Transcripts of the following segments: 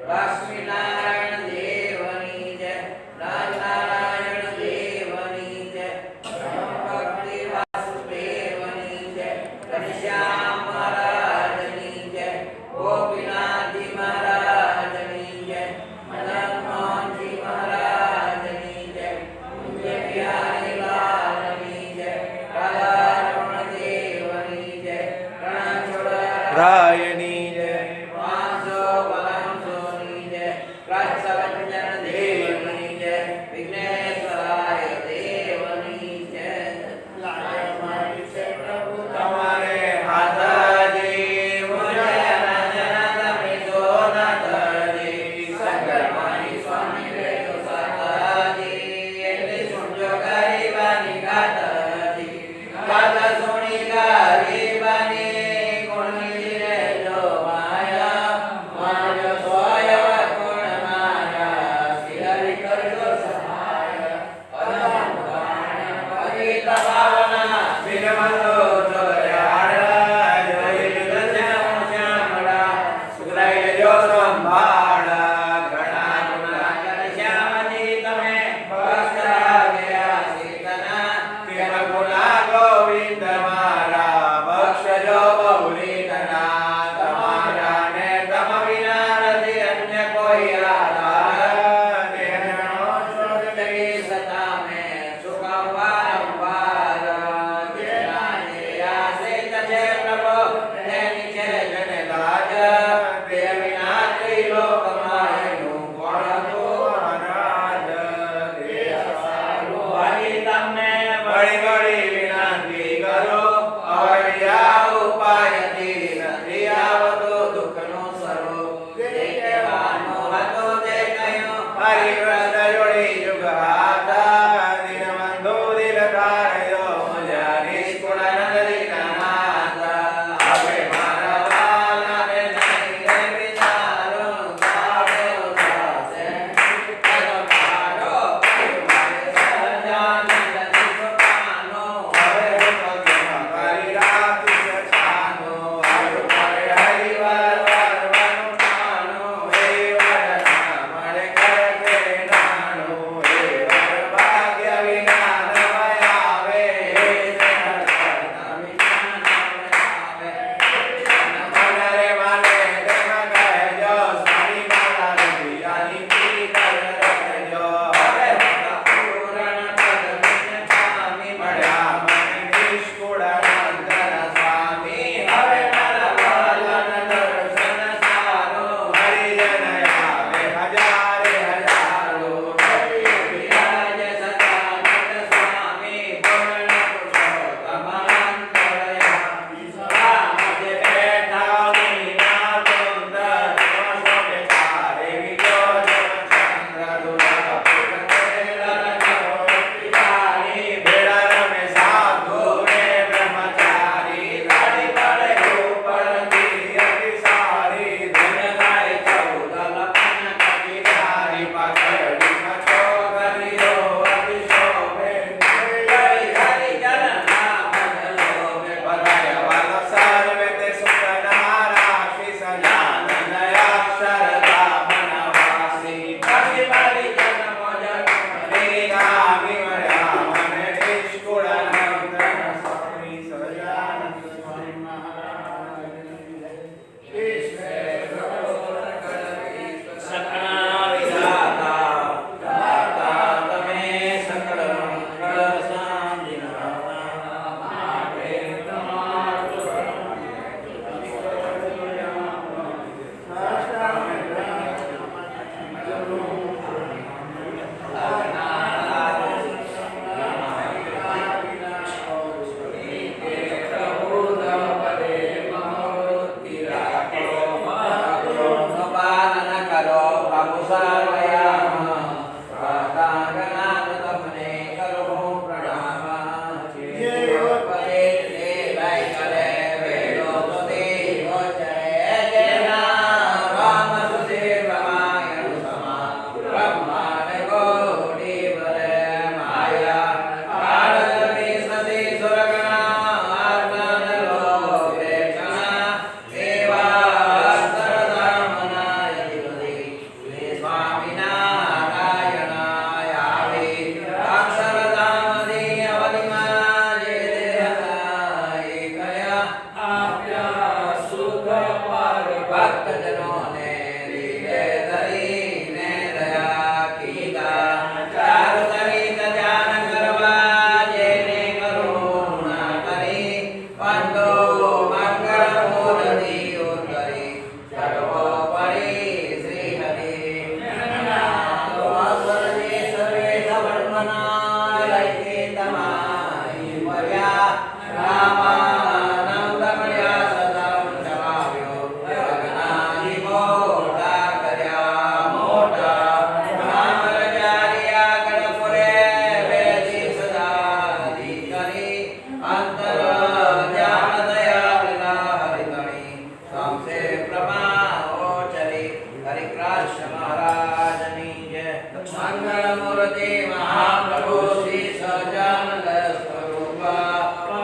લક્ષ્મીનારાયણ દેવની જય, નારાયણ દેવની જય, ભક્તિ વાસુદેવની જય, ઘનશ્યામ મહારાજની જય, ગોપીનાથજી મહારાજની જય, મદન મોહનજી મહારાજની જય, કુંજ બિહારી લાલની જય, રાધારમણ દેવની જય, રણછોડ રાયની જય, પાંચસો પલંસોની જય, પ્રસવજન દેવની જય, વિઘ્નેશ્વરાય દેવની જય. તમારે હાથજી મુજે નજન તમે જો નતજી, શંકરમણી સ્વામી રેતો સાતાજી, એટલી સુણજો ગરીબાની ગાતાજી, ગાતા સુણી ગરીબાની કોણની રેજો માયા, માજો સોય કોણ માયા, શ્રી હરિ કરજો સહાય, પરમ પુરાણ પતિત ભાવના વિરમતો ચોર્યાડા, જોઈ દર્શન શ્યામડા, સુખરાઈ લેજો સંભાળા, ઘણા ગુના શ્યામજી તમે ભક્ત ગયા સીતના, કેમ ગુના ગોવિંદ મારા, બક્ષજો બહુરીતના, તમારા ને તમ વિના નથી અન્ય કોઈ આધાર, તેનો તેરી સતા મેં સુખમ વારંવાર, જેનાને આશ્રિત છે પ્રભુ તેની છે જને લાજ, તે વિના ત્રિલોકમાં એનું કોણ હતું અનાજ, તે સારું વળી તમને વળી વળી વિનંતી કરો, અવળિયા ઉપાયથી નથી આવતો દુઃખનો સ્વરૂપ, જે કહેવાનું હતું તે કહ્યું, હરિવ્રત જોડી યુગ હાથા, દીનબંધુ દિલ ધારયો, મુજા નિષ્કુળ નંદિના નાથા, આપણે મારા વાલાને નહીં રે વિચારો, કાઢો થશે તનો પાડો મારે સહજાનંદ સુખાનો, હવે ભક્તિમાં કરી રાખી છાનો, આયુ પડે હરિવાર વારવાનું ઠાનો, એ વરના મળે કરે હરિકૃષ્ણ મહારાજની જય. મંગળ મૂર્તિ મહાપ્રભુ શ્રી સહજાનંદ સ્વરૂપ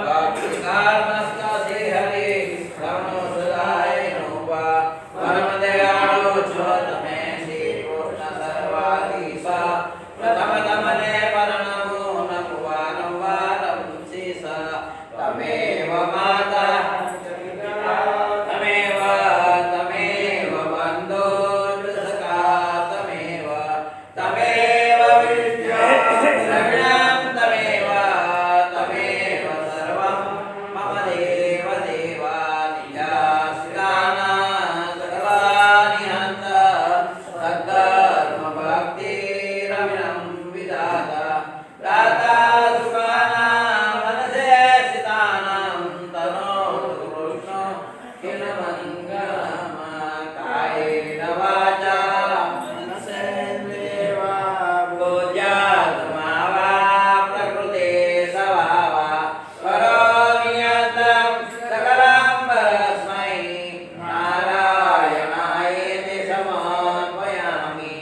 ભક્તિકારમસ્ત શ્રી હરિ કરુણો સદાય રૂપ પરમ દયાળુ છો તમે શ્રી કૃષ્ણ સર્વાધીશા પ્રથમ તમને પરણમો નમવારં વારં શીશ તમેવ માતા તમેવ બંધો સખા તમેવ દ્રવ્યં તમેવ સર્વં મમ દેવ દેવા નિજાસિતાના સકલાનિ હંત સદ્ધર્મ ભક્તિ રમિણં વિધાતા પ્રાતા સુખાનાં મનસે સિતાનાં તનોતુ કૃષ્ણો કિલ મંગલમ કાયેન વાચા મનસેન્દ્રિયવા ભોજ્યાત્મા વા પ્રકૃતે સ્વભાવા કરોમિ યત્તં સકલં પરસ્મૈ નારાયણાયેતિ સમર્પયામિ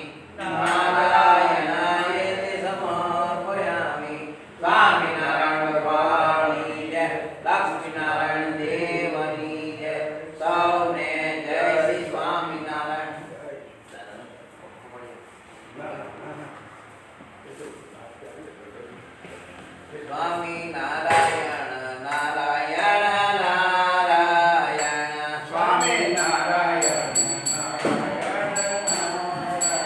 નારાયણાયેતિ સમર્પયામિ. સ્વામિનારાયણ ભગવાનની જય. લક્ષ્મીનારાયણ દેવની જય. સૌને જય શ્રી સ્વામિનારાયણ. સ્વામિનારાયણ નારાયણ નારાયણ સ્વામિનારાયણ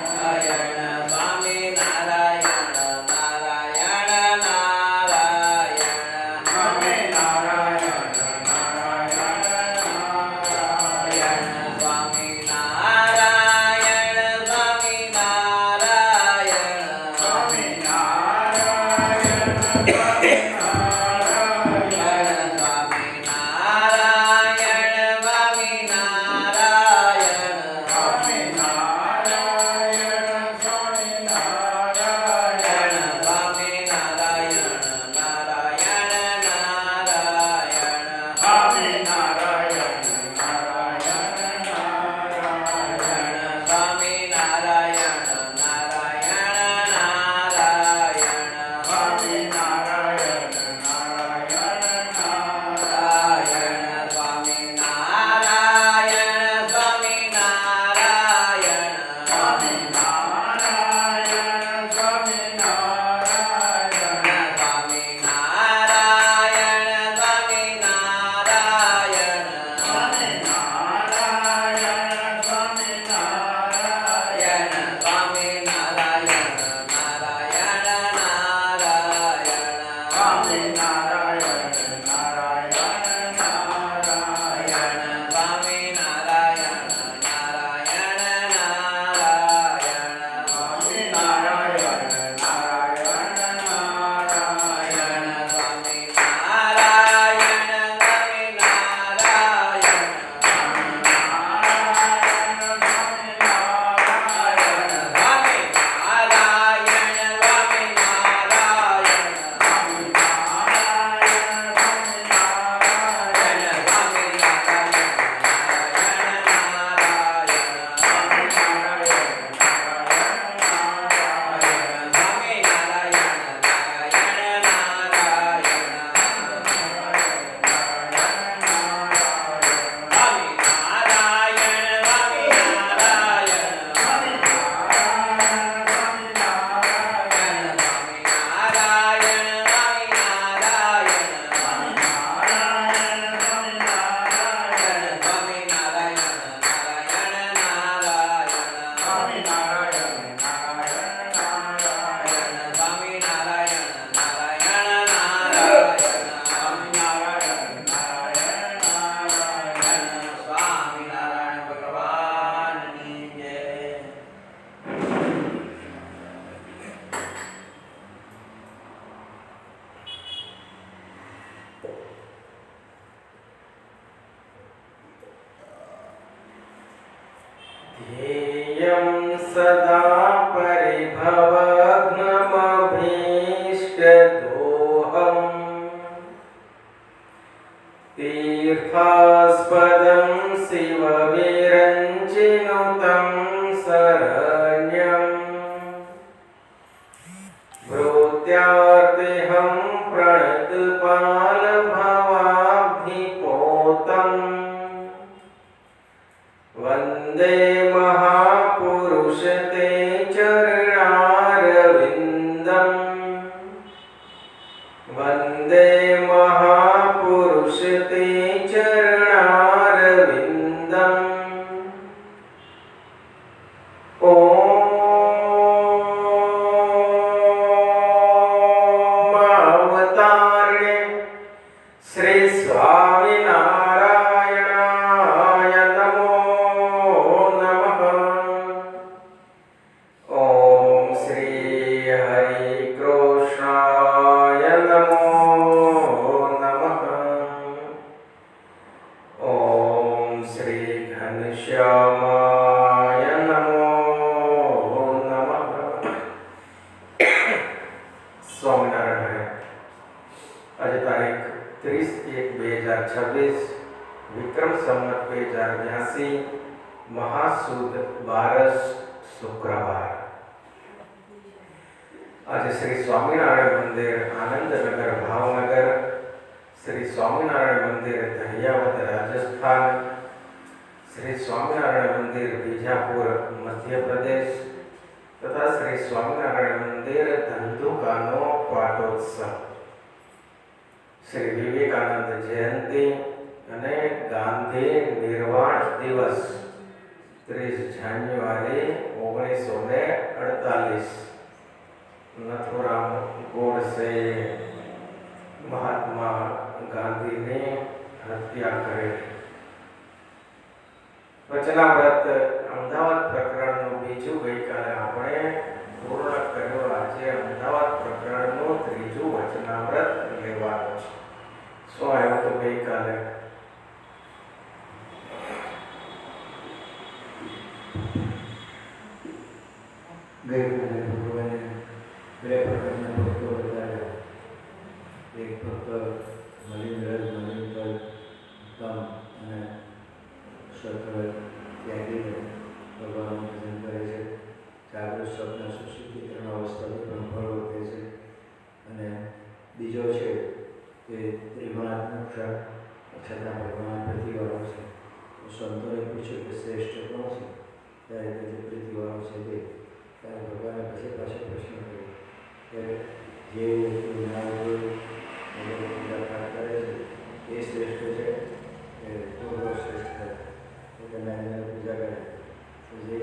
નારાયણ સ્વામિનારાયણ નારાયણ નારાયણ સ્વામિનારાયણ ध्येयं सदा परिभवग्नमभीष्टदोहम् तीर्थास्पदं शिवविरञ्जिनुतं शरण्यं भृत्यार्तेऽहं प्रणतपालभवाब्धिपोतं वन्दे महापुरुष ते चरणारविन्दम् वन्दे महापुरुष ते चरणारविन्दम् अवतारणे श्री स्वामिनारायणाय नमो नमः। ओम श्री हरि कृष्णाय नमो नमः। ओम श्री घनश्यामाय नमो नमः। स्वामिनारायण आज तारीख 30/1/2026 विक्रम संवत 2082 महासुद 12 शुक्रवार। आज श्री स्वामिनारायण मंदिर आनंदनगर भावनगर, श्री स्वामिनारायण मंदिर दरियावत राजस्थान, श्री स्वामिनारायण मंदिर बीजापुर मध्य प्रदेश तथा श्री स्वामिनारायण मंदिर धंधुकानो पाटोत्सव, श्री विवेकानंद जयंती અને ગાંધી નિર્વાણ દિવસ 30 જાન્યુઆરી 1948 नथुराम गोडसे महात्मा गांधी ने हत्या करे। वचनाव्रत अमदावाद प्रकरण बीजू गई काले આપણે પૂર્ણ કર્યો। આજે અમદાવાદ પ્રકરણનું ત્રીજું વચનાવ્રત લેવાનું છે। શું આવ્યું તો ગઈ કાલે ભગવાને બે પ્રકારના ભક્તો બતાવ્યા। એક ભક્ત મલિનરાજ મલિનપલ ઉત્તમ અને સકળ ત્યાગીને ભગવાનનું ભજન કરે છે। જાગૃત સ્વપ્ન સુશુદ્ધિકરણ અવસ્થાથી પણ ફળ વધે છે। અને બીજો છે તે ત્રિગુણાત્મક છતાં ભગવાન પ્રીતિવાળો છે। સંતોએ પૂછ્યું કે શ્રેષ્ઠ કોણ છે? ત્યારે તે જે પ્રીતિવાળો છે તે ત્યારે ભગવાને પછી પાછો પ્રશ્ન કર્યો કે જે વ્યક્તિ પૂજા પાઠ કરે છે એ શ્રેષ્ઠ છે કે પૂર્વ શ્રેષ્ઠ છે તેને પૂજા કરે તો જે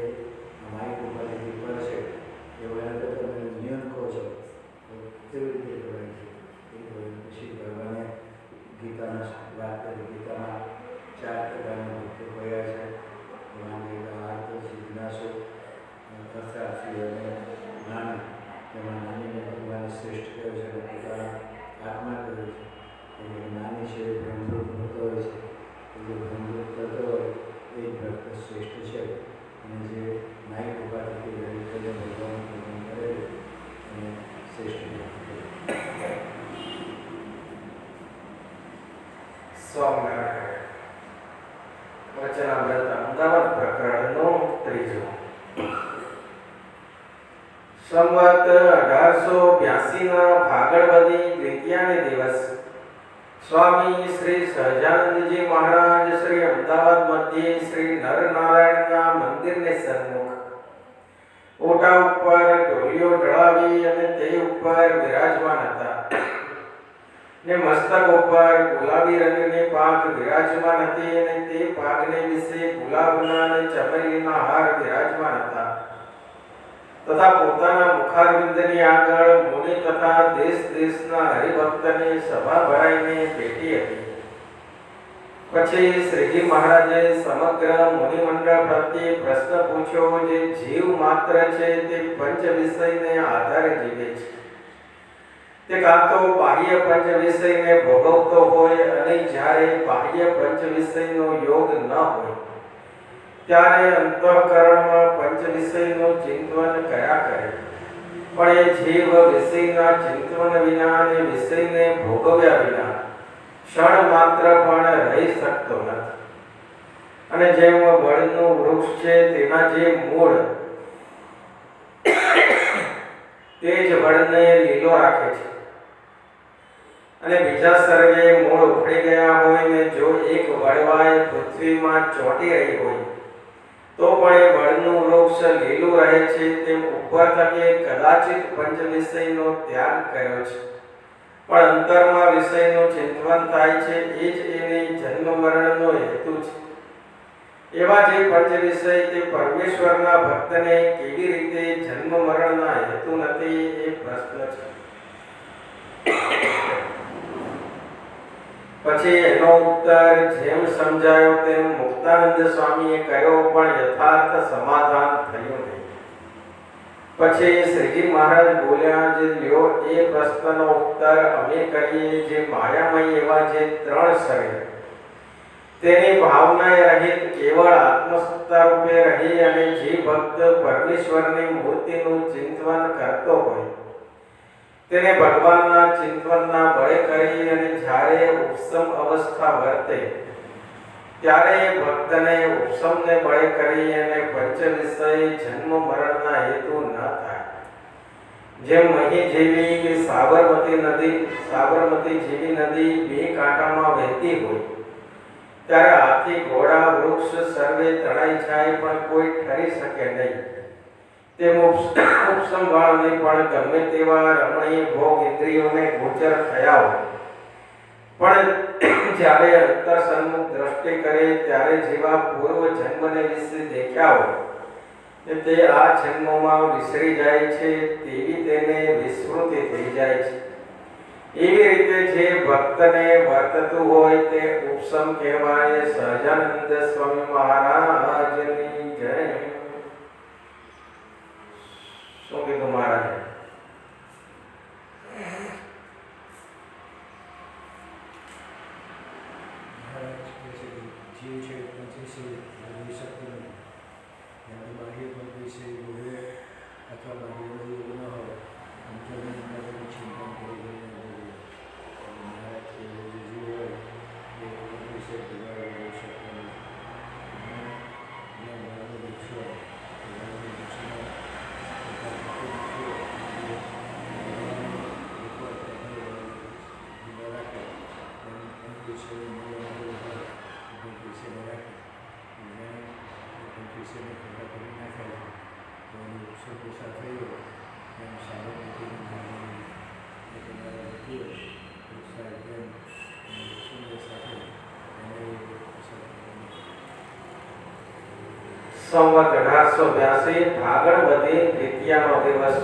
માઇક ઉપાધિ પર છે એવો એને તો તમે નિયમ કહો છો તો કેવી રીતે કહેવાય છે એ પછી ભગવાને ગીતાના વાત કરી। ગીતામાં 4 પ્રકારના ભક્તો કયા છે? એમાં આર્ત, જિજ્ઞાસુ, અર્થાર્થી અને જ્ઞાની। તેમાં જ્ઞાનીને ભગવાને શ્રેષ્ઠ કહ્યો છે અને પોતાના આત્મા કહ્યું છે કે જ્ઞાની છે એ બ્રહ્મરૂપ કરતો હોય છે, જે બ્રહ્મરૂપ કરતો હોય એ જ ભક્ત શ્રેષ્ઠ છે। અને જે નાયક ઉપાધિથી રહી કરીને ભગવાનનું પૂજન કરે અને શ્રેષ્ઠ ભક્ત છે। સ્વામિનારાયણ વચનાવ્રત અમદાવાદ પ્રકરણનું ત્રીજું। સંવત 1882 ફાગણવદી દ્વિતીયાને દિવસ સ્વામી શ્રી સહજાનંદજી મહારાજ શ્રી અમદાવાદ મધ્યે શ્રી નરનારાયણના મંદિરને સન્મુખ ઓટા ઉપર ઢોલિયો ઢળાવી અને તે ઉપર વિરાજમાન હતા ને મસ્તક ઉપર ગુલાબી રંગની પાક વિરાજમાન હતી અને તે પાકને વિશે ગુલાબના અને ચમેલીના હાર વિરાજમાન હતા તથા પોતાના મુખારવિંદની આગળ મુનિ તથા દેશ દેશના હરિભક્તની સભા ભરાઈને બેઠી હતી। પછી શ્રીજી મહારાજે સમગ્ર મુનિમંડળ પ્રત્યે પ્રશ્ન પૂછ્યો જે જીવ માત્ર છે તે પંચ વિષયને આધારે જીવે છે તે કાં તો બાહ્ય પંચ વિષયને ભોગવતો હોય અને જ્યારે બાહ્ય પંચ વિષયનો યોગ ન હોય ત્યારે અંતઃકરણમાં પંચ વિષયનું ચિંતન કર્યા કરે પણ એ જીવ વિષયના ચિંતન વિના અને વિષયને ભોગવ્યા વિના ક્ષણ માત્ર પણ રહી શકતો નથી। અને જેમ વડનું વૃક્ષ છે તેના જે મૂળ તે જ વડને લીલો રાખે છે, અને બીજા સર્વે મૂળ ઉખડી ગયા હોય ને જો એક વડવાય પૃથ્વીમાં ચોંટી રહી હોય તો પણ એ વડનું વૃક્ષ લીલું રહે છે. તેમ ઉપર થકી કદાચિત પંચ વિષયનો ત્યાગ કર્યો છે, પણ અંતરમાં વિષયનું ચિંતન થાય છે. એ જ એની જન્મ મરણનો હેતુ છે. એવા જે પંચ વિષય તે પરમેશ્વરના ભક્તને કેવી રીતે જન્મ મરણના હેતુ નથી એ પ્રશ્ન છે. પછી એનો ઉત્તર જેમ સમજાયો તેમ મુક્તાનંદ સ્વામીએ કર્યો, પણ યથાર્થ સમાધાન થયું નહીં. પછી શ્રીજી મહારાજ બોલ્યા, જે લ્યો એ પ્રશ્નનો ઉત્તર અમે કરીએ. જે માયામય એવા જે ત્રણ શરીર તેની ભાવનાએ રહિત કેવળ આત્મસત્તા રૂપે રહી અને જે ભક્ત પરમેશ્વરની મૂર્તિનું ચિંતન કરતો હોય તેને ભગવાનના ચિંતનના બળે કરી અને જ્યારે ઉપસમ અવસ્થા વર્તે ત્યારે એ ભક્તને ઉપસમને બળે કરી અને પંચ વિષય જન્મ મરણના હેતુ ન થાય. જેમ મહી જેવી કે સાબરમતી જેવી નદી બે કાંઠામાં વહેતી હોય ત્યારે હાથી ઘોડા વૃક્ષ સર્વે તણાઈ જાય પણ કોઈ ઠરી શકે નહીં. તેમ ઉપસમ વાળને પણ ગમે તેવા રમણીય ભોગ ઇન્દ્રિયોને ગોચર થયા હોય પણ જ્યારે અંતર સન્મુખ દ્રષ્ટિ કરે ત્યારે જેવા પૂર્વ જન્મને વિશે દેખ્યા હોય તે આ જન્મમાં વિસરી જાય છે, તેવી તેને વિસ્મૃતિ થઈ જાય છે. એવી રીતે જે ભક્તને વર્તતું હોય તે ઉપસમ કહેવાય. સહજાનંદ સ્વામી મહારાજની જય. શું કીધું મહારાજે? જીવ છે પંચવિષય ભોગવી શકતો નથી. ત્યાં બાહ્ય પંચવિષય ભોગવે અથવા બાહ્ય યોગ ન હોય અંતરની ચિંતન કરી મહારાજ જે જીવ હોય એ પંચવિષય ભોગવી શકતો નથી. જ્યાં વડનું વૃક્ષ હોય વડનું વૃક્ષમાં સંવત 1882 ફાગણ વધી દ્વિતીયાનો દિવસ.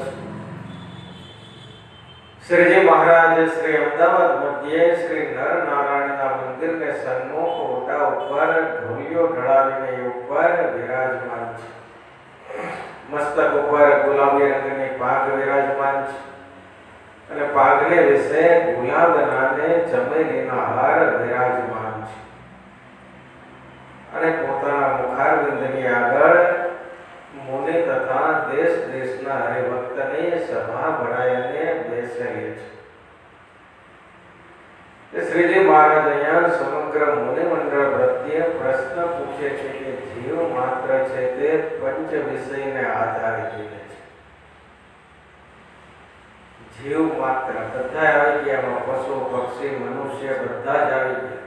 શ્રીજી મહારાજ શ્રી અમદાવાદ મધ્યે શ્રી નરનારાયણના મંદિરને સન્મુખ ઓટા ઉપર ઢોલિયો ઢળાવીને ઉપર વિરાજમાન છે. મસ્તક ઉપર ગુલાબી રંગની પાઘ વિરાજમાન છે અને પાઘને વિશે ગુલાબનાને ચમેલીના હાર વિરાજમાન છે અને પોતાના મુખારવિંદની આગળ મુનિ તથા દેશ દેશના હરિભક્તની સભા ભરાઈને બેસેલી છે. શ્રીજી મહારાજ અહીંયા સમગ્ર મુનિ મંડળ પ્રત્યે પ્રશ્ન પૂછે છે કે જીવ માત્ર છે તે પંચ વિષયને આધારે જીવે છે. જીવ માત્ર બધા આવી ગયા, પશુ પક્ષી મનુષ્ય બધા જ આવી ગયા.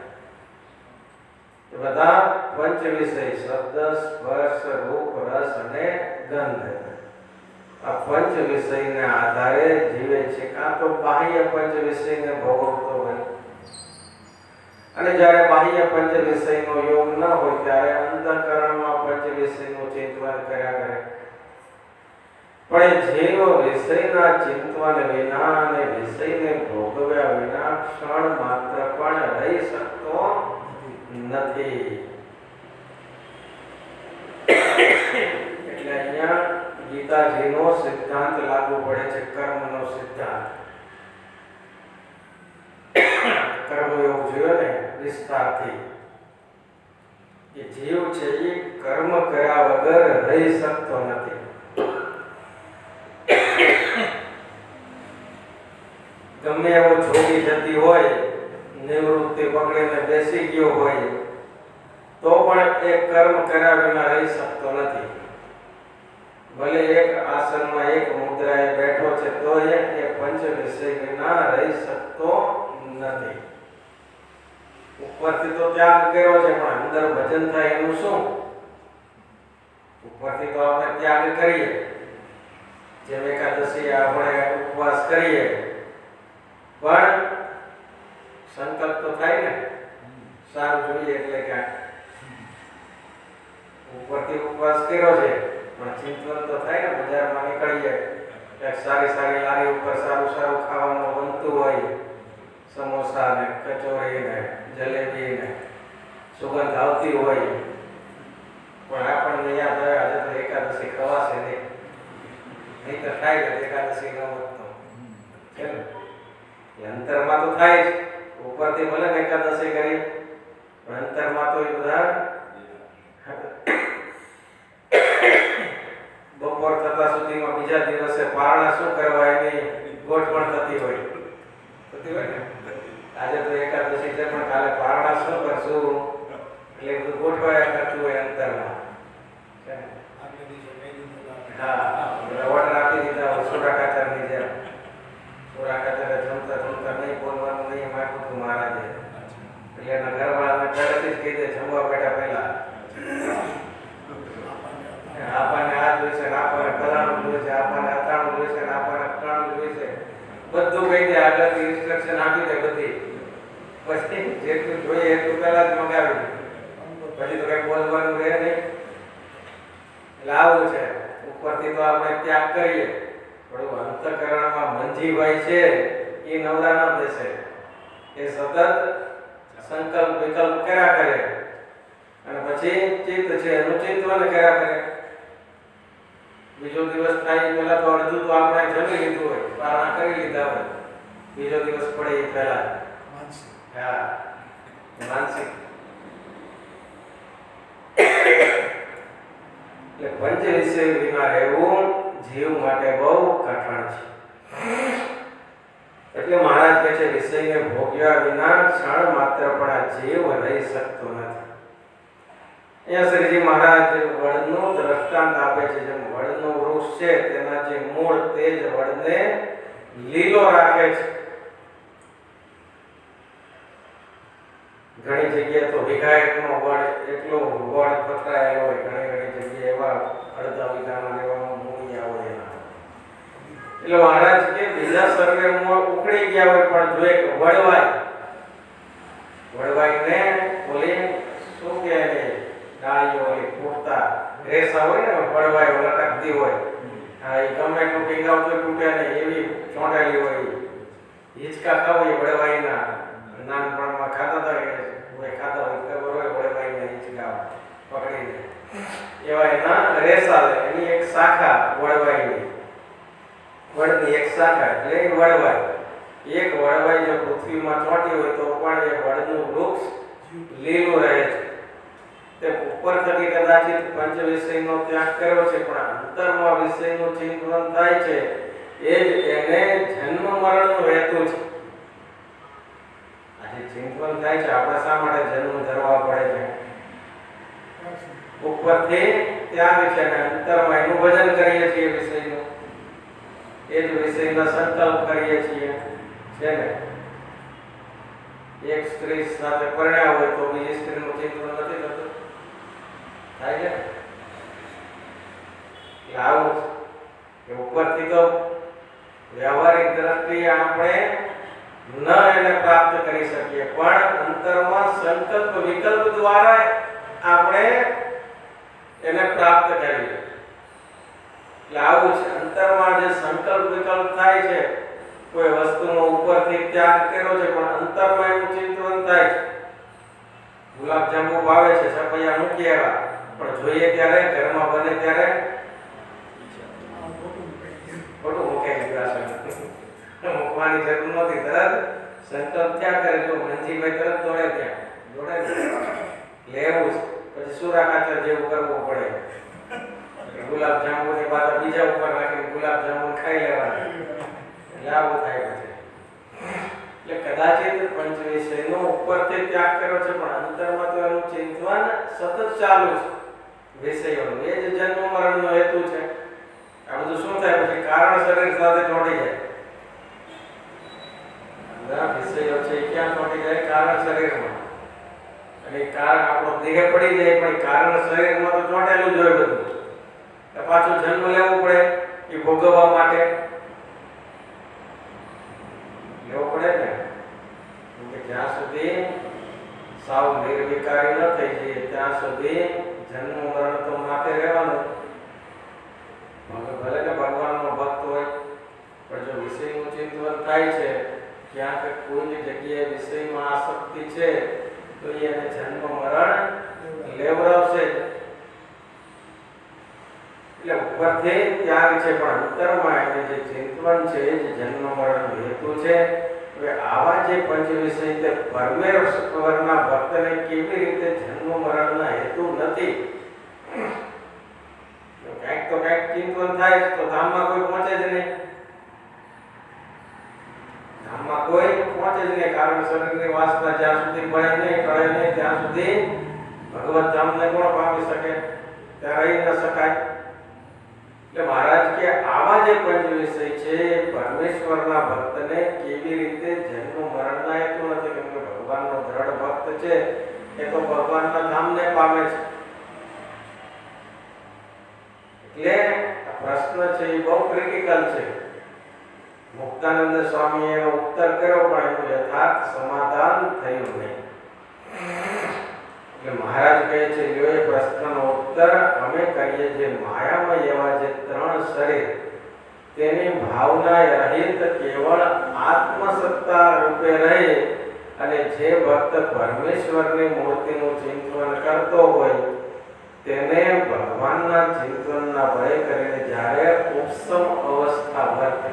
બધા પંચ વિષય શબ્દ સ્પર્શ રૂપ રસ અને ગંધ આ પંચ વિષયને આધારે જીવે છે. કાં તો બાહ્ય પંચ વિષયને ભોગવતો હોય અને જ્યારે બાહ્ય પંચ વિષયનો યોગ ન હોય ત્યારે અંતઃકરણમાં પંચ વિષયનું ચિંતન કર્યા કરે. પણ જીવ વિષયના ચિંતન વિના અને વિષયને ભોગવ્યા વિના ક્ષણ માત્ર પણ રહી શકતો નથી. એટલે અહીંયા ગીતાજીનો સિદ્ધાંત લાગુ પડે છે, કર્મનો સિદ્ધાંત. કર્મયોગ જોયો ને વિસ્તારથી કે જીવ છે એ કર્મ કર્યા વગર રહી શકતો નથી. ગમે એવો છોડી જતી હોય, નિવૃત્તિ પકડીને બેસી ગયો હોય તો પણ એક કર્મ કર્યા વિના રહી શકતો નથી. ભલે એક આસનમાં એક મુદ્રાએ બેઠો છે તો એ પંચ વિષય વિના રહી શકતો નથી. ઉપરથી તો ત્યાગ કર્યો છે પણ અંદર ભજન થાય એનું શું? ઉપરથી તો આપણે ત્યાગ કરીએ, જેમ એકાદશી આપણે ઉપવાસ કરીએ, પણ સંકલ્પ તો થાય ને સારું જોઈએ એટલે ક્યાંક ઉપરથી ઉપવાસ કર્યો છે પણ ચિંતન તો થાય ને. બજારમાં નીકળીએ ક્યાંક સારી સારી લારી ઉપર સારું સારું ખાવાનું બનતું હોય, સમોસા ને કચોરી ને જલેબી ને સુગંધ આવતી હોય, પણ આપણને યાદ આવે આજે તો એકાદશી ખવાશે નહીં તો થાય ને એકાદશી ન વધતો છે ને. અંતરમાં તો થાય જ, ઉપરથી ભલે ને એકાદશી કરી પણ અંતરમાં તો એ બધા બપોર થતા સુધીમાં બીજા દિવસે પારણા શું કરવા એની ગોઠવણ થતી હોય ને. આજે તો એકાદશી છે પણ કાલે પારણા શું કરશું એટલે બધું ગોઠવાયા કરતું હોય અંતરમાં. હા, ઓર્ડર આપી દીધા હોય સોડા ખાતરની જેમ. સોડા ખાતરે જમતા જમતા નહીં બોલવાનું નહીં માગું તું મહારાજે, એટલે એના ઘરવાળાને પહેલેથી જ કહી દે જમવા બેઠા પહેલા આપણને આ જોઈશે ને આપણને ફલાણું જોઈશે, આપણને અતાણું જોઈશે ને આપણને ફલાણું જોઈશે, બધું કહી દે. આગળથી ઇન્સ્ટ્રક્શન આપી દે બધી. પછી જેટલું જોઈએ એટલું પહેલા જ મંગાવી, પછી તો કઈ બોલવાનું રહે નહીં. એટલે આવું છે. ઉપરથી તો આપણે ત્યાગ કરીએ, પણ અંતઃકરણમાં મંજીભાઈ છે એ નવરા ન બેસે, એ સતત સંકલ્પ વિકલ્પ કર્યા કરે અને પછી ચિત્ત છે એનું ચિંતન કર્યા કરે. બીજો દિવસ થાય પહેલા તો અડધું તો આપણે જમી લીધું હોય, પારણા કરી લીધા હોય, બીજો દિવસ પડે એ પહેલા હા માનસિક. એટલે પંચ વિષય વિના રહેવું જીવ માટે બહુ કઠણ છે. એટલે મહારાજ કહે છે વિષયને ભોગ્યા વિના ક્ષણ માત્ર પણ આ જીવ રહી શકતો નથી. અહીંયા શ્રીજી મહારાજ વડનું દ્રષ્ટાંત આપે છે. જેમ વડનું વૃક્ષ છે તેના જે મૂળ તે જ વડને લીલો રાખે છે. ઘણી જગ્યાએ તો વિઘાયકનો વડ એટલો વડ પથરાયેલો હોય, ઘણી જગ્યાએ એવા અડધા વીઘાના એવા મૂળિયા હોય એના. એટલે મહારાજ કે બીજા સર્વે મૂળ ઉખડી ગયા હોય પણ જો એક વડવાઈને ઓલી શું કહે ડાળીઓ ઓલી ફૂટતા રેસા હોય ને વડવાઈ લટકતી હોય, હા એ ગમે એટલું પીંગાવતું તૂટે ને એવી ચોંટાયેલી હોય. હિંચકા ખાવ એ વડવાઈના નાનપણમાં ખાતા હતા ખાતા હોય ખબર હોય વડવાઈને હિંચકા પકડીને એવા એના રેસા એની એક શાખા વડવાઈની, વડની એક શાખા એટલે વડવાઈ. એક વડવાઈ જો પૃથ્વીમાં ચોંટી હોય તો પણ એ વડનું વૃક્ષ લીલું રહે છે. તે ઉપર થકી કદાચિત પંચ વિષયનો ત્યાગ કર્યો છે પણ અંતરમાં વિષયનું ચિંતન થાય છે, એ જ એને જન્મ મરણનો હેતુ છે. આજે ચિંતન થાય છે આપણે શા માટે જન્મ ધરવા પડે છે? ઉપરથી ત્યાગ છે અને અંતરમાં એનું ભજન કરીએ છીએ વિષયનું, એ જ વિષયનો સંકલ્પ કરીએ છીએ છે ને. એક સ્ત્રી સાથે પરણ્યા હોય તો બીજી સ્ત્રીનું ચિંતન નથી થતું, થાય છે. આવું કે ઉપરથી તો વ્યવહારિક દ્રષ્ટિએ આપણે ન એને પ્રાપ્ત કરી શકીએ પણ અંતરમાં સંકલ્પ વિકલ્પ દ્વારા આપણે એને પ્રાપ્ત કરીએ. એટલે આવું છે. અંતરમાં જે સંકલ્પ વિકલ્પ થાય છે, કોઈ વસ્તુનો ઉપરથી ત્યાગ કર્યો છે પણ અંતરમાં એનું ચિંતન થાય છે. ગુલાબ જાંબુ ભાવે છે, સપૈયા મૂકી આવ્યા પણ જોઈએ ત્યારે ઘરમાં બને ત્યારે ખોટું મૂકેલી પાસે મૂકવાની જરૂર નથી. તરત સંકલ્પ ક્યાં કરે? જો મંજીભાઈ તરત દોડે ત્યાં લેવું છે. પછી સુરા ખાતર જેવું કરવું પડે. ગુલાબ જાંબુ ની પાછા બીજા ઉપર રાખીને ગુલાબ જાંબુ ખાઈ લેવાના. એટલે આવું થાય પછી. એટલે કદાચિત પંચ વિષયનો ઉપરથી ત્યાગ કર્યો છે પણ અંતરમાં તો એનું ચિંતન સતત ચાલુ છે વિષયોનું. એ જ જન્મ મરણનો હેતુ છે. આ બધું શું થાય પછી કારણ શરીર સાથે જોડી જાય. બધા વિષયો છે એ ક્યાં જોડી જાય? કારણ શરીરમાં. અને કારણ આપણો દેહ પડી જાય પણ કારણ શરીરમાં તો ચોંટેલું જ હોય બધું. તો પાછું જન્મ લેવો પડે એ ભોગવવા માટે. લેવો પડે ને. કે જ્યાં સુધી સાવ નિર્વિકારી ન થઈ જાય ત્યાં સુધી જન્મ મરણ તો માથે રહેવાનું. ભલે ને ભગવાનનો ભક્ત હોય પણ જો વિષયનું ચિંતન થાય છે ક્યાંક કોઈ જગ્યાએ વિષયમાં આસક્તિ છે તો એને જન્મ મરણ લેવડાવશે. એટલે ઉપરથી ત્યાગ છે પણ અંતરમાં એને જે ચિંતન છે જે જન્મ મરણ હેતુ છે. હવે આવા જે પંચ વિષય તે પરમેશ્વરના ભક્તને કેવી રીતે જન્મ મરણના હેતુ નથી. કંઈક તો કંઈક ચિંતન થાય તો ધામમાં કોઈ પહોંચે જ નહીં. ધામમાં કોઈ પહોંચે જ નહીં કારણ શરીરની વાસના જ્યાં સુધી ભળે નહીં ટળે નહીં ત્યાં સુધી ભગવત ધામને કોણ પામી શકે? ત્યાં રહી ન શકાય. એટલે મહારાજ કે આવા જે પંચ વિષય છે પરમેશ્વરના ભક્તને કેવી રીતે જન્મ મરણના હેતુ નથી. કેમ કે ભગવાનનો દ્રઢ ભક્ત છે એ તો ભગવાનના ધામને પામે છે. એટલે આ પ્રશ્ન છે એ બહુ ક્રિટિકલ છે. મુક્તાનંદ સ્વામીએ એનો ઉત્તર કર્યો પણ એનું યથાર્થ સમાધાન થયું નહીં. એટલે મહારાજ કહે છે જો એ પ્રશ્નનો ઉત્તર અમે કહીએ જે માયામય એવા જે ત્રણ શરીર તેની ભાવના રહિત કેવળ આત્મસત્તા રૂપે રહે અને જે ભક્ત પરમેશ્વરની મૂર્તિનું ચિંતન કરતો હોય તેને ભગવાનના ચિંતનના ભય કરીને જ્યારે ઉપસમ અવસ્થા વર્તે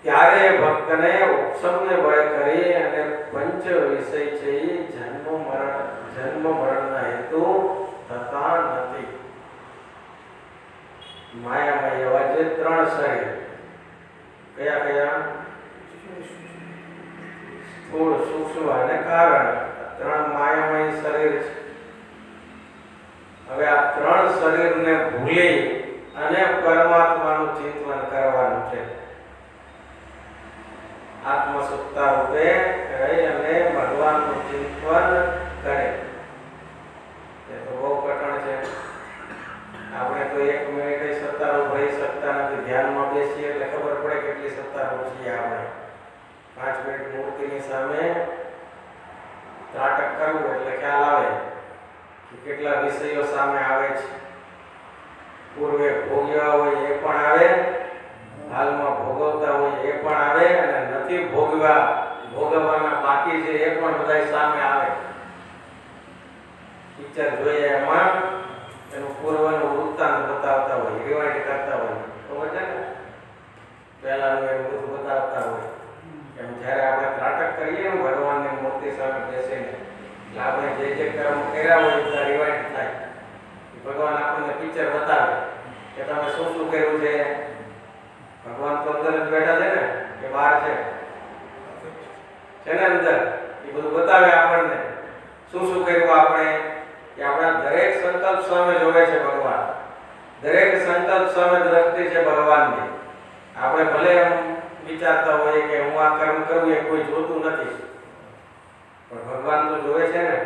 ત્યારે ભક્તને ઉપસમને ભય કરી અને પંચ વિષય છે જન્મ મરણના હેતુ થતા નથી. માયામય એવા જે ત્રણ શરીર કયા કયા? સ્થૂળ, સૂક્ષ્મ અને કારણ. ત્રણ માયામય શરીર છે. હવે આ ત્રણ શરીરને ભૂલી અને પરમાત્માનું ચિંતન કરવાનું છે. આત્મસત્તા રૂપે રહી અને ભગવાનનું ચિંતન કરે. એ તો બહુ કઠણ છે. આપણે તો 1 મિનિટે સત્તારૂપ રહી શકતા નથી. ધ્યાનમાં બેસીએ એટલે ખબર પડે કેટલી સત્તારૂપ છીએ આપણે. 5 મિનિટ મૂર્તિની સામે ત્રાટક કરવું એટલે ખ્યાલ આવે કે કેટલા વિષયો સામે આવે છે. પૂર્વે ભોગ્યા હોય એ પણ આવે, હાલમાં ભોગવતા હોય એ પણ આવે અને નથી ભોગવવાના બાકી છે એ પણ બધા સામે આવે. પિક્ચર જોઈએ એમાં એનું પૂર્વનું વૃત્તાંત બતાવતા હોય, રિવાઇન્ડ કરતા હોય. ખબર છે ને? પહેલાનું એવું બધું બતાવતા હોય. એમ જ્યારે આપણે ત્રાટક કરીએ ને ભગવાનની મૂર્તિ સામે બેસીને એટલે આપણે જે જે કર્મ કર્યા હોય એ બધા રિવાઇન્ડ થાય. ભગવાન આપણને પિક્ચર બતાવે કે તમે શું શું કર્યું છે. ભગવાન તો અંદર જ બેઠા છે ને કે બહાર છે? છે ને અંદર. એ બધું બતાવે આપણને શું શું કર્યું આપણે. કે આપણા દરેક સંકલ્પ સામે જોવે છે ભગવાન. દરેક સંકલ્પ સામે દ્રષ્ટિ છે ભગવાનની. આપણે ભલે એમ વિચારતા હોઈએ કે હું આ કર્મ કરું એ કોઈ જોતું નથી પણ ભગવાન તો જોવે છે ને.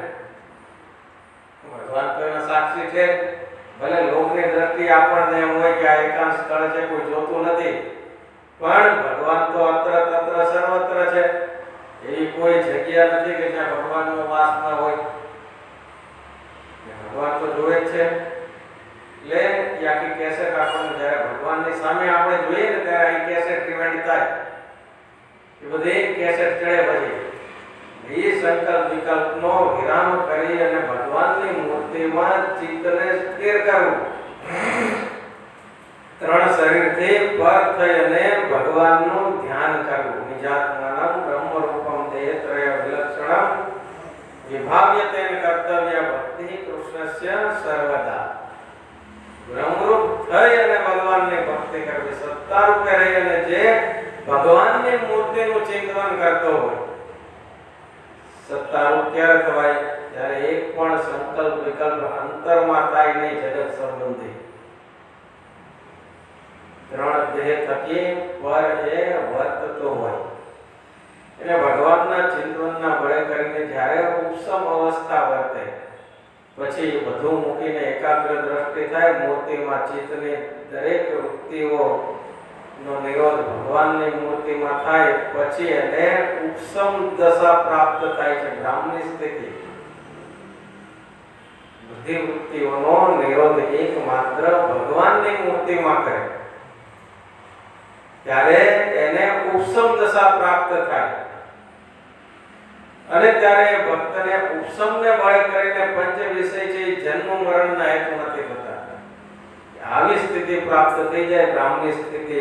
ભગવાન તો એના સાક્ષી છે. ભલે લોકની દ્રષ્ટિ આપણને એમ હોય કે આ એકાંત સ્થળ છે કોઈ જોતું નથી પણ ભગવાન તો અત્ર તત્ર સર્વત્ર છે. એવી કોઈ જગ્યા નથી કે જ્યાં ભગવાનનો વાસ ન હોય. ભગવાન તો જોવે જ છે. એટલે એ આખી કેસેટ આપણને જ્યારે ભગવાનની સામે આપણે જોઈએ ને ત્યારે આ કેસેટ રિવાઇન્ડ થાય. એ બધી કેસેટ ચડે પછી એ સંકલ્પ વિકલ્પનો વિરામ કરી અને ભગવાનની મૂર્તિમાં ચિત્તને સ્થિર કરવું. ત્રણ શરીરથી પર થઈ અને ભગવાનનું ધ્યાન કરવું. નિજાત્માનં બ્રહ્મરૂપમ દેહત્રય વિલક્ષણમ વિભાવ્યતેન કર્તવ્ય ભક્તિ કૃષ્ણસ્ય સર્વદા. બ્રહ્મરૂપ થઈ અને ભગવાનની ભક્તિ કરવી. સત્તા રૂપે રહી અને જે ભગવાનની મૂર્તિનું ચિંતન કરતો હોય, સત્તારૂપ ક્યારે થવાય? જ્યારે એક પણ સંકલ્પ વિકલ્પ અંતરમાં થાય નહીં જગત સંબંધી. ત્રણ દેહ થકી પર એ વર્તતો હોય. એટલે ભગવાનના ચિંતનના બળે કરીને જ્યારે ઉપસમ અવસ્થા વર્તે, પછી બધું મૂકીને એકાગ્ર દ્રષ્ટિ થાય મૂર્તિમાં, ચિત્તની દરેક વૃત્તિઓ નો નિરોધ ભગવાનની મૂર્તિમાં થાય, પછી એને ઉપસમ દશા પ્રાપ્ત થાય છે, બ્રાહ્મણી સ્થિતિ. બધી વૃત્તિઓનો નિરોધ એકમાત્ર ભગવાનની મૂર્તિમાં કરે ત્યારે એને ઉપસમ દશા પ્રાપ્ત થાય. અને ત્યારે ભક્તને ઉપસમને બળે કરીને પંચ વિષય છે જન્મ મરણના હેતુ નથી થતા. આવી સ્થિતિ પ્રાપ્ત થઈ જાય બ્રાહ્મણી સ્થિતિ,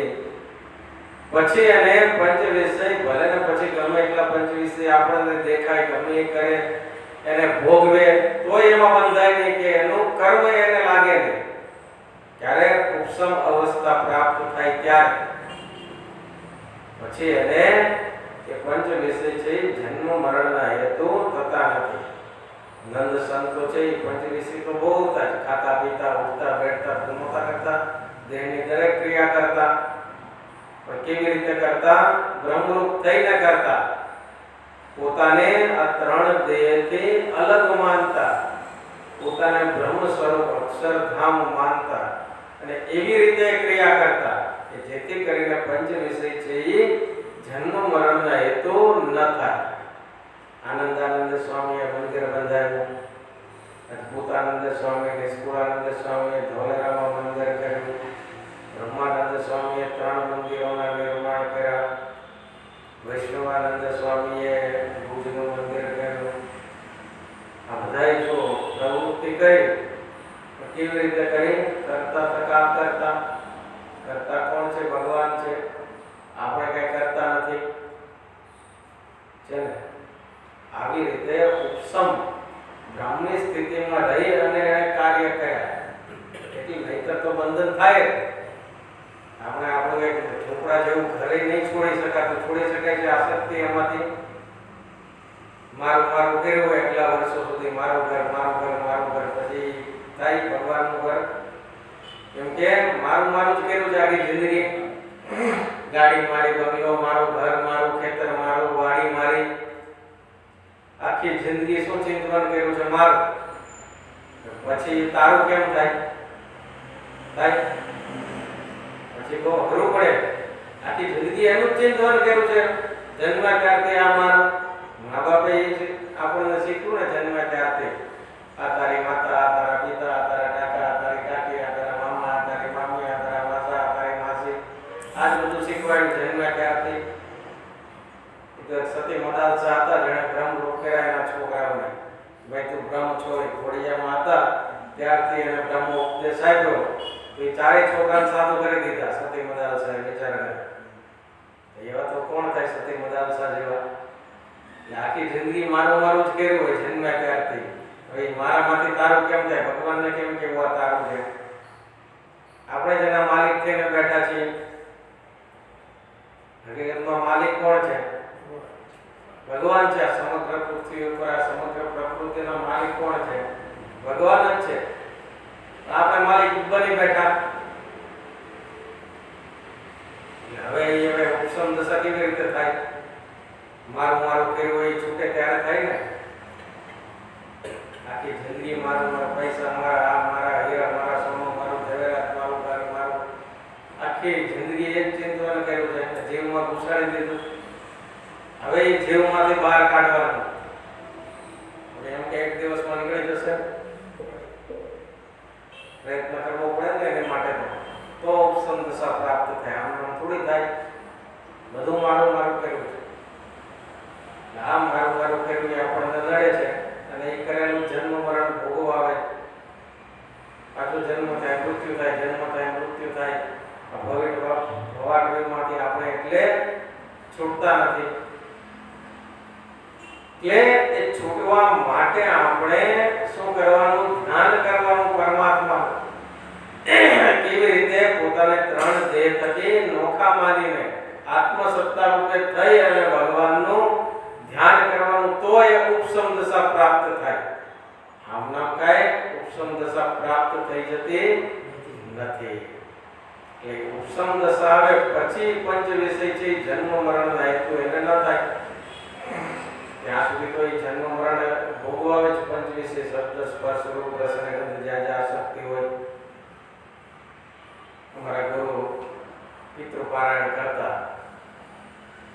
પછી એને પંચ વિષય ભલે ને પછી ગમે એટલા પંચ વિષય આપણને દેખાય, ગમે એ કરે, એને ભોગવે તો એમાં બંધાય નહીં કે એનું કર્મ એને લાગે નહીં. ત્યારે ઉપસમ અવસ્થા પ્રાપ્ત થાય ત્યારે પછી એને એ પંચ વિષય છે જન્મ મરણના હેતુ થતા નથી. નંદ સંતો છે એ પંચ વિષય તો બહુ હતા, ખાતા પીતા ઉઠતા બેઠતા ભૂમતા કરતા, દેહની દરેક ક્રિયા કરતા, પણ કેવી રીતે કરતા? બ્રહ્મરૂપ થઈને કરતા. પોતાને આ ત્રણ દેહથી અલગ માનતા, પોતાને બ્રહ્મ સ્વરૂપ અક્ષરધામ માનતા અને એવી રીતે ક્રિયા કરતા કે જેથી કરીને પંચ વિષય છે એ જન્મ મરણના હેતુ ન થાય. આનંદાનંદ સ્વામીએ મંદિર બંધાવ્યું, અદ્ભુતાનંદ સ્વામી, નિષ્કુળાનંદ સ્વામીએ ધોલેરામાં મંદિર કર્યું, બ્રહ્માનંદ સ્વામીએ 3 મંદિરોના નિર્માણ કર્યા, વૈષ્ણવાનંદ સ્વામીએ ભુજનું મંદિર કર્યું. આ બધાએ જો પ્રવૃત્તિ કરી, કેવી રીતે કરી? કરતા થકા કરતા. કરતા કોણ છે? ભગવાન છે. આપણે કઈ કરતા નથી છે ને. આવી રીતે ઉપસમ બ્રાહ્મણી સ્થિતિમાં રહી અને કાર્ય કર્યા. એટલી નહીતર તો બંધન થાય. આપણે આપણું એક ઝૂંપડા જેવું ઘરે નહીં છોડી શકાતું. છોડી શકાય છે આસક્તિ એમાંથી. મારું મારું કર્યું એટલા વર્ષો સુધી, મારું ઘર મારું ઘર મારું ઘર, પછી થાય ભગવાનનું ઘર. કેમ કે મારું મારું જ કર્યું છે આખી જિંદગી. ગાડી મારી, બંગલો મારો, ઘર મારું, ખેતર મારું, વાડી મારી, આખી જિંદગી શું ચિંતન કર્યું છે મારું. પછી તારું કેમ થાય? થાય પછી બહુ અઘરું પડે. આખી જિંદગી એનું જ ચિંતન કર્યું છે. જન્મ્યા ત્યારથી આ મારું. મા બાપે આપણને શીખ્યું ને જન્મ્યા ત્યારથી, આ તારી માતા, આ તારા પિતા, આ તારા કાકા, આ તારી કાકી, આ તારા મામા, આ તારી મામી, આ તારા માસા, આ તારી માસી, આ જ બધું શીખવાડ્યું જન્મ્યા ત્યારથી. સતી મદાલસા હતા જેણે બ્રહ્મ રોકેલા એના છોકરાઓને, ભાઈ તું બ્રહ્મ છો. એ ખોડિયામાં હતા ત્યારથી એને બ્રહ્મ ઉપદેશ આપ્યો. તો એ ચારેય છોકરાને સાધુ કરી દીધા સતી મદાલસાએ વિચારને. એવા તો કોણ થાય સતી મદાલસા જેવા? આખી જિંદગી મારું મારું જ કર્યું હોય જન્મ્યા ત્યારથી. હવે મારામાંથી તારું કેમ થાય? ભગવાનને કેમ કેવું આ તારું છે? આપણે જેના માલિક થઈને બેઠા છીએ. હકીકતમાં માલિક કોણ છે? ભગવાન છે. સમગ્ર પૃથ્વી ઉપર આ સમગ્ર પ્રકૃતિનો માલિક કોણ છે? ભગવાન જ છે. આપણે માલિક બની બેઠા. હવે ઉપસમ દશા કેવી રીતે થાય? મારું મારું કર્યું હોય છૂટે ત્યારે થાય ને. આખી જિંદગી મારું મારા પૈસા મારા, આ મારા હીરા મારા, સોનું મારું, જવેરાત મારું, ઘર મારું, આખી જિંદગી એ જ ચિંતન કર્યું છે. જીવમાં ઘુસાડી દીધું. હવે એ જીવમાંથી બહાર કાઢવાનું. એમ કે એક દિવસમાં નીકળી જશે. પ્રયત્ન કરવો પડે ને એની માટે તો ઉપસમ દશા પ્રાપ્ત થાય. આમ થોડી થાય. બધું મારું મારું કર્યું છે. આમ મારું મારું કર્યું એ આપણને લડે છે. અને એ કરેલું જન્મ મરણ ભોગવ આવે. પાછું જન્મ થાય, મૃત્યુ થાય, જન્મ થાય, મૃત્યુ થાય. ભવાટવીમાંથી આપણે એટલે છૂટતા નથી. કે એ છૂટવા માટે આપણે શું કરવાનું? ધ્યાન કરવાનું પરમાત્મા. કેવી રીતે? પોતાને ત્રણ દેહ થકી નોખા માનીને આત્મસત્તા રૂપે થઈ અને ભગવાનનું ધ્યાન કરવાનું, તો એ ઉપસમ દશા પ્રાપ્ત થાય. આમના કાંઈ ઉપસમ દશા પ્રાપ્ત થઈ જતી નથી. એ ઉપસમ દશા આવે પછી પંચ વિષય છે જન્મ મરણ ના હેતુ એને ન થાય. ત્યાં સુધી તો એ જન્મ મરણ ભોગવાવે જ. પંચ વિષય શબ્દ સ્પર્શ રૂપ રસ અને ગંધ જ્યાં જ્યાં શક્તિ હોય. અમારા ગુરુ પિતૃ પારાયણ કરતા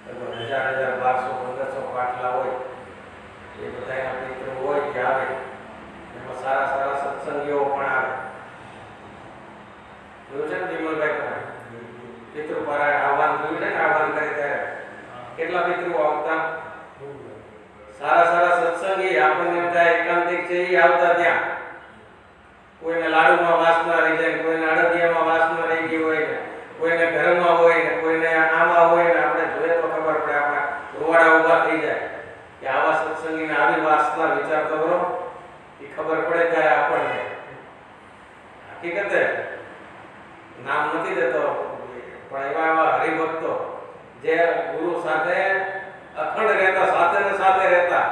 લગભગ 1000, 1200, 1500 પાટલા હોય. એ બધા એના પિતૃ હોય કે આવે. એમાં સારા સારા સત્સંગીઓ પણ આવે. જોયું છે ને વિમલભાઈ તમે પિતૃ પારાયણ આહવાન જોયું છે ને? આહવાન કરે ત્યારે કેટલા પિતૃ આવતા? સારા સારા સત્સંગી. આપણને એમ થાય એકાંતિક છે એ આવતા ત્યાં. કોઈને લાડુમાં વાસના રહી જાય, કોઈને અડદિયામાં વાસના રહી ગઈ હોય ને, કોઈને ઘરમાં હોય ને, કોઈને આમાં હોય ને. આપણે જોઈએ તો ખબર પડે, આપણે રોવાડા ઊભા થઈ જાય કે આવા સત્સંગીને આવી વાસના. વિચાર તો કરો, એ ખબર પડે ત્યારે આપણને. હકીકતે નામ નથી દેતો, પણ એવા એવા હરિભક્તો જે ગુરુ સાથે અખંડ રહેતા, સાથે ને સાથે રહેતા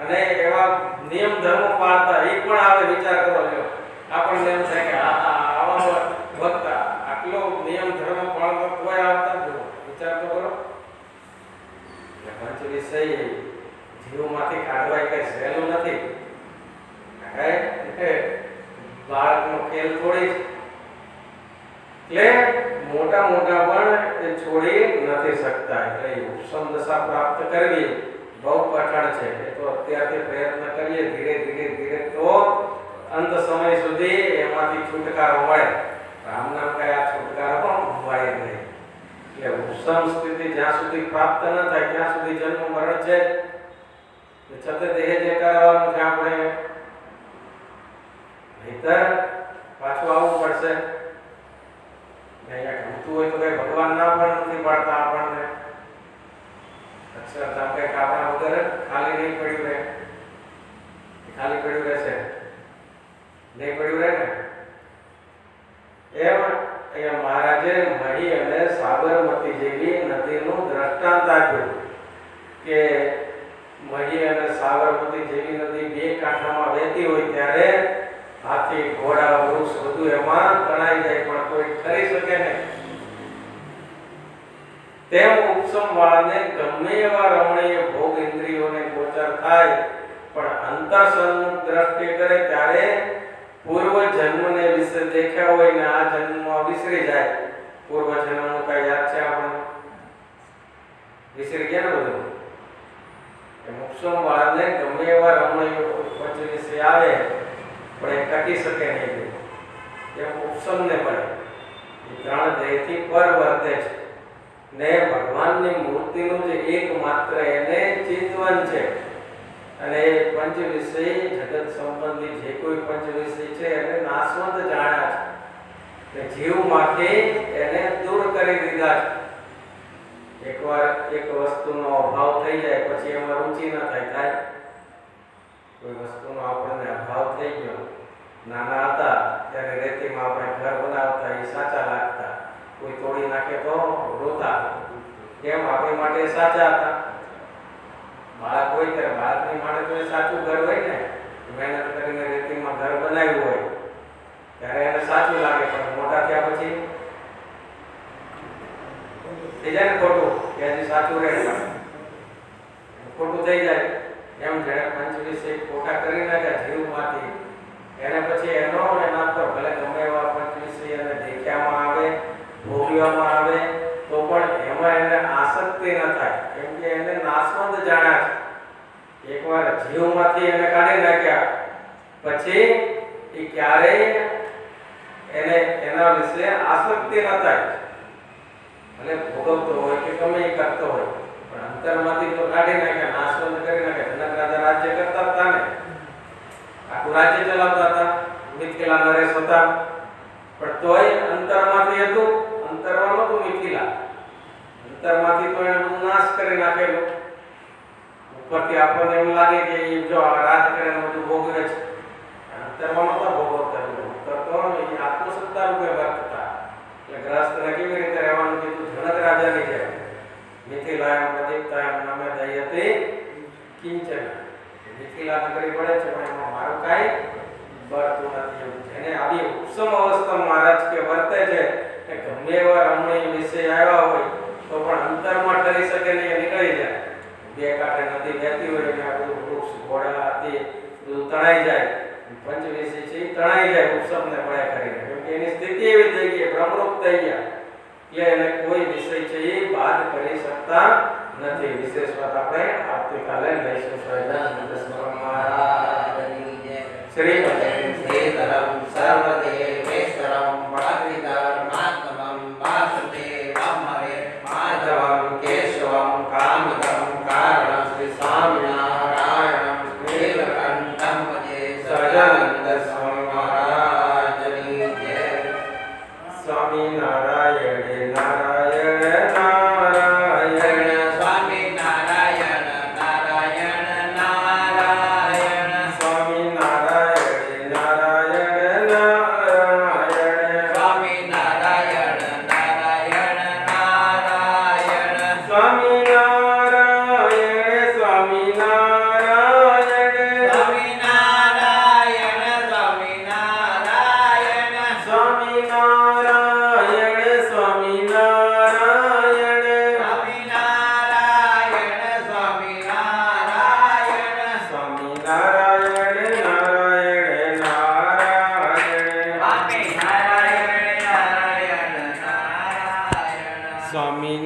અને એવા નિયમ ધર્મ પાળતા, એ પણ આવે. વિચાર કરો લ્યો, આપણને એમ થાય કે આવા ભક્ત આટલો નિયમ ધર્મ પાળતો કોઈ આવતા જ. વિચાર તો કરો. પંચ વિષય જીવમાંથી કાઢવા કઈ સહેલું નથી. બાળકનો ખેલ થોડી જ. એટલે મોટા મોટા પણ એ છોડી નથી શકતા. એટલે ઉપસમ દશા પ્રાપ્ત કરવી બહુ કઠણ છે. એ તો અત્યારથી પ્રયત્ન કરીએ ધીરે ધીરે ધીરે તો અંત સમય સુધી એમાંથી છુટકારો મળે. રામનામ કઈ આ છુટકારો મળે નહીં. એટલે ઉપસમ સ્થિતિ જ્યાં સુધી પ્રાપ્ત ન થાય ત્યાં સુધી જન્મ મરણ છે. છતાં દેહ જે કરવાનું છે આપણે, નહીતર પાછું આવવું પડશે. અહીંયા ગમતું હોય તો કઈ ભગવાન ના પણ નથી પાડતા આપણને. અક્ષરધામ કઈક આપણા વગર ખાલી નહીં પડ્યું રહે. ખાલી પડ્યું રહેશે નહીં? પડ્યું રહે ને. એમ અહીંયા મહારાજે મહી અને સાબરમતી જેવી નદીનું દ્રષ્ટાંત આપ્યું કે મહી અને સાબરમતી જેવી નદી બે કાંઠામાં વહેતી હોય ત્યારે હાથી, ઘોડા, વૃક્ષ બધું એમાં તણાઈ જાય, પણ કોઈ કરી શકે નહીં. તેમ ઉપસમ વાળાને ગમે એવા રમણીય ભોગ ઇન્દ્રિયોને ગોચર થાય, પણ અંતર સન્મુખ દ્રષ્ટિ કરે ત્યારે પૂર્વ જન્મને વિશે દેખ્યા હોય ને આ જન્મમાં વિસરી જાય. પૂર્વ જન્મનું કઈ યાદ છે આપણને? વિસરી ગયા ને બધું. ઉપસમ વાળાને ગમે એવા રમણીય પંચ વિશે આવે પણ એ ટકી શકે નહીં. એમ ઉપસમ ને પડે. એ ત્રણ દેહથી પર વર્તે છે ને ભગવાનની મૂર્તિનું જે એકમાત્ર એને ચિંતવન છે. અને એ પંચ વિષય જગત સંબંધી જે કોઈ પંચ વિષય છે એને નાશવંત જાણ્યા છે. જીવમાંથી એને દૂર કરી દીધા છે. એકવાર એક વસ્તુનો અભાવ થઈ જાય પછી એમાં રુચિ ન થાય. કોઈ વસ્તુનો આપણને અભાવ થઈ ગયો. નાના હતા ત્યારે રેતીમાં આપણે ઘર બનાવતા, એ સાચા લાગતા. કોઈ તોડી નાખે તો રોતા. કેમ? આપણી માટે સાચા હતા. બાળક હોય ત્યારે બાળકની માટે તો એ સાચું ઘર હોય ને. મહેનત કરીને રેતીમાં ઘર બનાવ્યું હોય ત્યારે એને સાચું લાગે. પણ મોટા થયા પછી થઈ જાય ને ખોટું, કે હજી સાચું રહે ખોટું થઈ જાય. એમ જેને પંચ વિષય ખોટા કરી નાખ્યા જીવમાંથી, એને પછી એના પર ભલે ગમે એવા પંચ વિષય એને દેખ્યામાં આવે, ભોગવવામાં આવે તો પણ એમાં એને આસક્તિ ન થાય. કેમ કે એને નાશવંત જાણ્યા છે. એકવાર જીવમાંથી એને કાઢી નાખ્યા પછી એ ક્યારેય એને એના વિશે આસક્તિ ન થાય. ભલે ભોગવતો હોય કે ગમે એ કરતો હોય, પણ અંતરમાંથી તો કાઢી નાખ્યા, નાશવંત કરી નાખ્યા. જનક રાજા રાજ્ય કરતા હતા ને, આખું રાજ્ય ચલાવતા હતા. મિથિલા નરેશ હતા, પણ તોય અંતરમાંથી હતું. અંતરમાં નહોતું મિથિલા. અંતરમાંથી તો એને બધું નાશ કરી નાખેલું. ઉપરથી આપણને એમ લાગે કે જો રાજ કરે બધું ભોગવે છે, અંતરમાં નહોતા ભોગવતા. અંતર તો એ આત્મસત્તા રૂપે વર્તતા. એટલે ગ્રહસ્થને કેવી રીતે રહેવાનું કીધું? જનક રાજાની જેમ લીલા નગરી પડે છે પણ એમાં મારું કાંઈ બળતું નથી એમ જેને આવી ઉપસમ અવસ્થા મહારાજ કે વર્તે છે કે ગમે એવા રમણીય વિષય આવ્યા હોય તો પણ અંતરમાં કરી શકે નહીં એ નીકળી જાય બે કાંઠે નદી વહેતી હોય એટલે આ બધું વૃક્ષ ઘોડા હાથી બધું તણાઈ જાય પંચ વિષય છે એ તણાઈ જાય ઉપસમને મળે કરીને કેમ કે એની સ્થિતિ એવી થઈ ગઈ ભ્રમરૂપ થઈ ગયા એટલે એને કોઈ વિષય છે એ બાદ કરી શકતા નથી વિશેષ વાત આપણે આવતીકાલે લઈશું સહજાનંદ સ્વામી મહારાજની જય. શ્રી શ્રીધરમ સર્વદેવેશ્વરમ પ્રાકૃતર્માત્મકં વાસુદેવમરે માધવં કેશવં કામદં કારણં શ્રી સ્વામિનારાયણં નીલકંઠં ભજે સહજાનંદ સ્વામી મહારાજની જય. સ્વામી નારાયણ નારાયણ